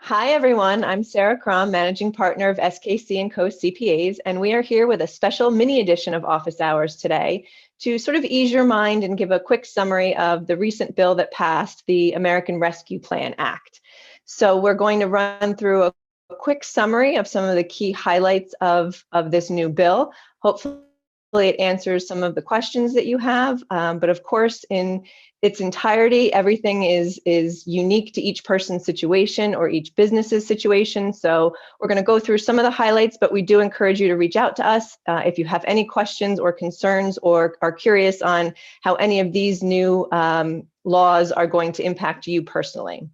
Hi, everyone. I'm Sarah Crom, Managing Partner of SKC & Co. CPAs, and we are here with a special mini edition of Office Hours today to sort of ease your mind and give a quick summary of the recent bill that passed, the American Rescue Plan Act. So we're going to run through a quick summary of some of the key highlights of this new bill. Hopefully it answers some of the questions that you have, but of course, in its entirety, everything is unique to each person's situation or each business's situation. So we're going to go through some of the highlights, but we do encourage you to reach out to us if you have any questions or concerns or are curious on how any of these new laws are going to impact you personally.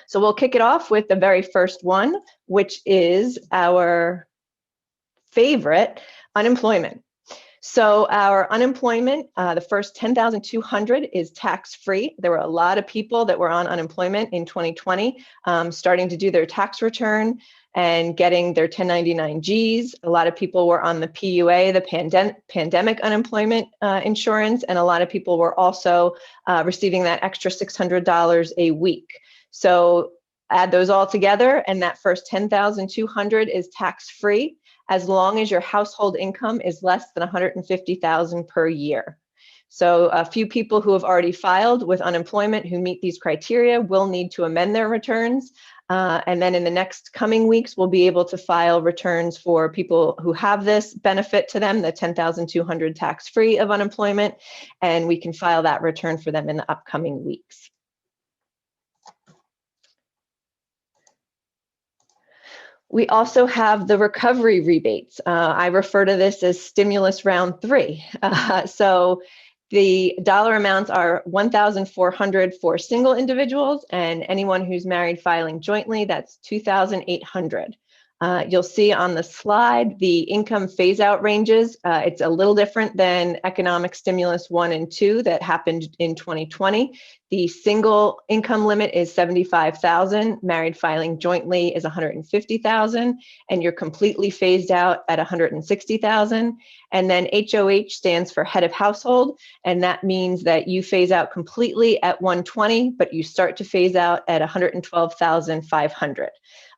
So we'll kick it off with the very first one, which is our favorite, unemployment. So our unemployment, the first 10,200 is tax-free. There were a lot of people that were on unemployment in 2020, starting to do their tax return and getting their 1099-Gs. A lot of people were on the PUA, the pandemic unemployment insurance, and a lot of people were also receiving that extra $600 a week. So add those all together, and that first 10,200 is tax-free, as long as your household income is less than $150,000 per year. So a few people who have already filed with unemployment who meet these criteria will need to amend their returns. And then in the next coming weeks, we'll be able to file returns for people who have this benefit to them, the 10,200 tax-free of unemployment, and we can file that return for them in the upcoming weeks. We also have the recovery rebates. I refer to this as stimulus round 3. So the dollar amounts are $1,400 for single individuals, and anyone who's married filing jointly, that's $2,800. You'll see on the slide the income phase-out ranges. It's a little different than economic stimulus 1 and 2 that happened in 2020. The single income limit is $75,000, married filing jointly is $150,000, and you're completely phased out at $160,000. And then HOH stands for head of household, and that means that you phase out completely at $120,000, but you start to phase out at $112,500.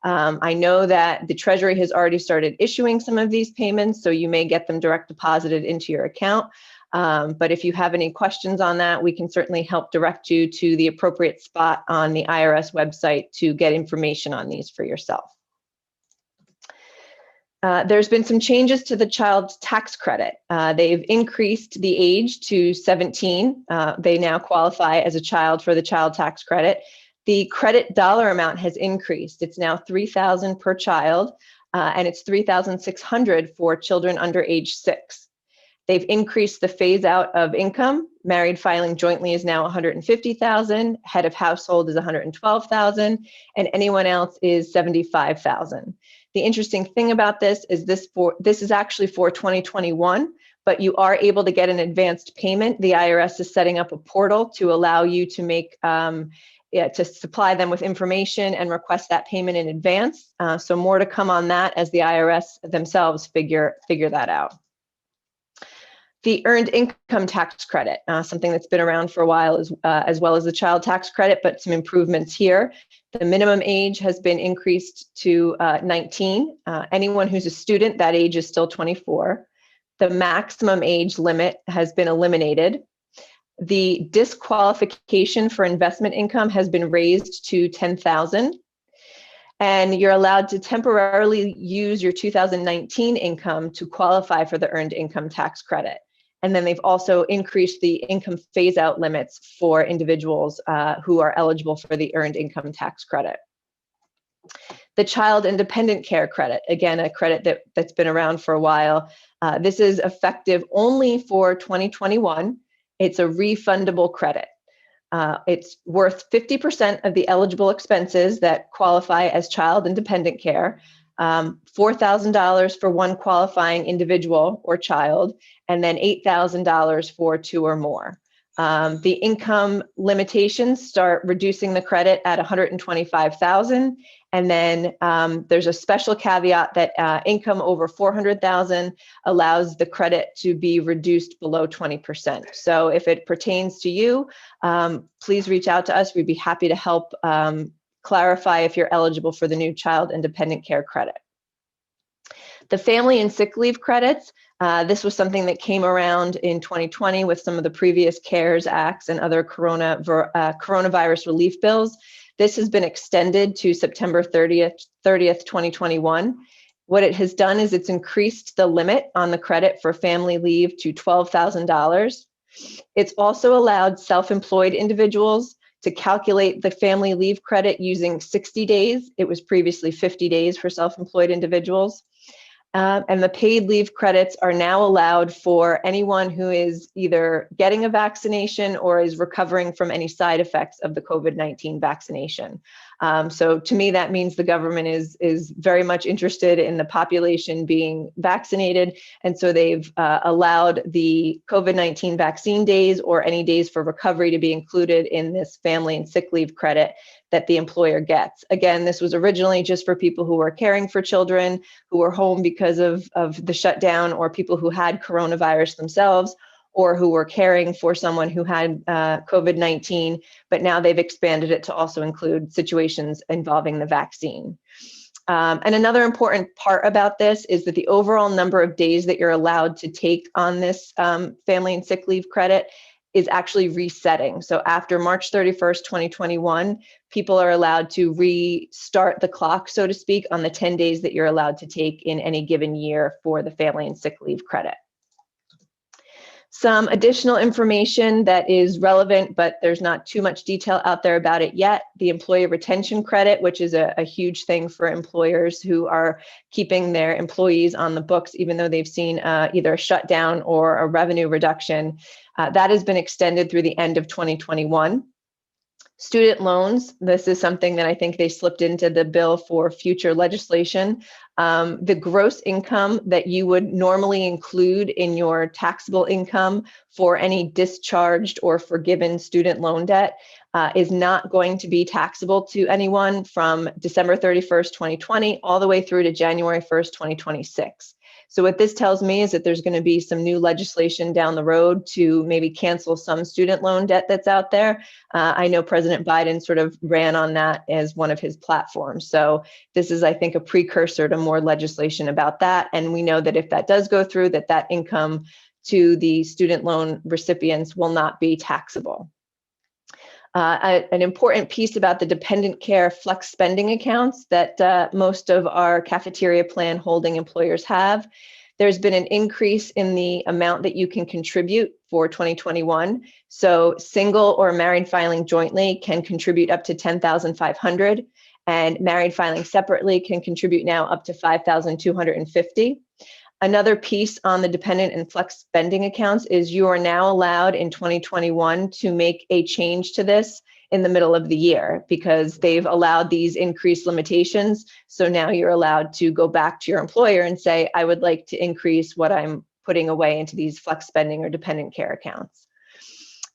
I know that the Treasury has already started issuing some of these payments, so you may get them direct deposited into your account. But if you have any questions on that, we can certainly help direct you to the appropriate spot on the IRS website to get information on these for yourself. There's been some changes to the child tax credit. They've increased the age to 17. They now qualify as a child for the child tax credit. The credit dollar amount has increased. It's now $3,000 per child, and it's $3,600 for children under age 6. They've increased the phase out of income. Married filing jointly is now $150,000, head of household is $112,000, and anyone else is $75,000. The interesting thing about this is this is actually for 2021, but you are able to get an advanced payment. The IRS is setting up a portal to allow you to make to supply them with information and request that payment in advance. So more to come on that as the IRS themselves figure that out. The earned income tax credit, something that's been around for a while, as well as the child tax credit, but some improvements here. The minimum age has been increased to 19. Anyone who's a student, that age is still 24. The maximum age limit has been eliminated. The disqualification for investment income has been raised to $10,000. And you're allowed to temporarily use your 2019 income to qualify for the earned income tax credit. And then they've also increased the income phase-out limits for individuals who are eligible for the earned income tax credit. The child and dependent care credit, again, a credit that's been around for a while. This is effective only for 2021. It's a refundable credit. It's worth 50% of the eligible expenses that qualify as child and dependent care, $4,000 for one qualifying individual or child, and then $8,000 for 2 or more. The income limitations start reducing the credit at $125,000, and then there's a special caveat that income over $400,000 allows the credit to be reduced below 20%. So if it pertains to you, please reach out to us. We'd be happy to help clarify if you're eligible for the new child and dependent care credit. The family and sick leave credits, this was something that came around in 2020 with some of the previous CARES Acts and other coronavirus relief bills. This has been extended to September 30th, 2021. What it has done is it's increased the limit on the credit for family leave to $12,000. It's also allowed self-employed individuals to calculate the family leave credit using 60 days. It was previously 50 days for self-employed individuals. And the paid leave credits are now allowed for anyone who is either getting a vaccination or is recovering from any side effects of the COVID-19 vaccination. So to me, that means the government is very much interested in the population being vaccinated. And so they've allowed the COVID-19 vaccine days or any days for recovery to be included in this family and sick leave credit that the employer gets. Again, this was originally just for people who were caring for children, who were home because of the shutdown, or people who had coronavirus themselves, or who were caring for someone who had COVID-19, but now they've expanded it to also include situations involving the vaccine. And another important part about this is that the overall number of days that you're allowed to take on this family and sick leave credit is actually resetting. So after March 31st, 2021, people are allowed to restart the clock, so to speak, on the 10 days that you're allowed to take in any given year for the family and sick leave credit. Some additional information that is relevant, but there's not too much detail out there about it yet. The employee retention credit, which is a huge thing for employers who are keeping their employees on the books, even though they've seen either a shutdown or a revenue reduction. That has been extended through the end of 2021. Student loans, this is something that I think they slipped into the bill for future legislation. The gross income that you would normally include in your taxable income for any discharged or forgiven student loan debt is not going to be taxable to anyone from December 31st, 2020, all the way through to January 1st, 2026. So what this tells me is that there's going to be some new legislation down the road to maybe cancel some student loan debt that's out there. I know President Biden sort of ran on that as one of his platforms. So this is, I think, a precursor to more legislation about that. And we know that if that does go through, that income to the student loan recipients will not be taxable. An important piece about the dependent care flex spending accounts that most of our cafeteria plan holding employers have. There's been an increase in the amount that you can contribute for 2021. So single or married filing jointly can contribute up to $10,500, and married filing separately can contribute now up to $5,250. Another piece on the dependent and flex spending accounts is you are now allowed in 2021 to make a change to this in the middle of the year because they've allowed these increased limitations. So now you're allowed to go back to your employer and say, I would like to increase what I'm putting away into these flex spending or dependent care accounts.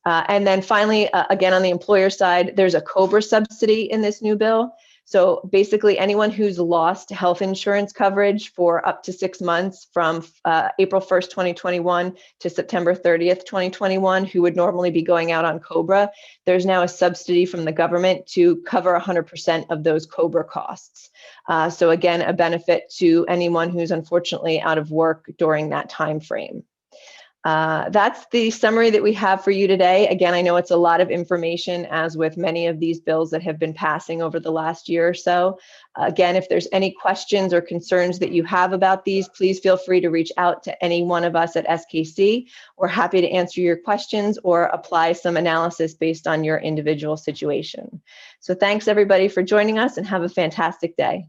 And then finally, again, on the employer side, there's a COBRA subsidy in this new bill. So basically anyone who's lost health insurance coverage for up to 6 months from April 1st, 2021 to September 30th, 2021, who would normally be going out on COBRA, there's now a subsidy from the government to cover 100% of those COBRA costs. So again, a benefit to anyone who's unfortunately out of work during that time frame. That's the summary that we have for you today. Again, I know it's a lot of information, as with many of these bills that have been passing over the last year or so. Again, if there's any questions or concerns that you have about these, please feel free to reach out to any one of us at SKC. We're happy to answer your questions or apply some analysis based on your individual situation. So thanks everybody for joining us, and have a fantastic day.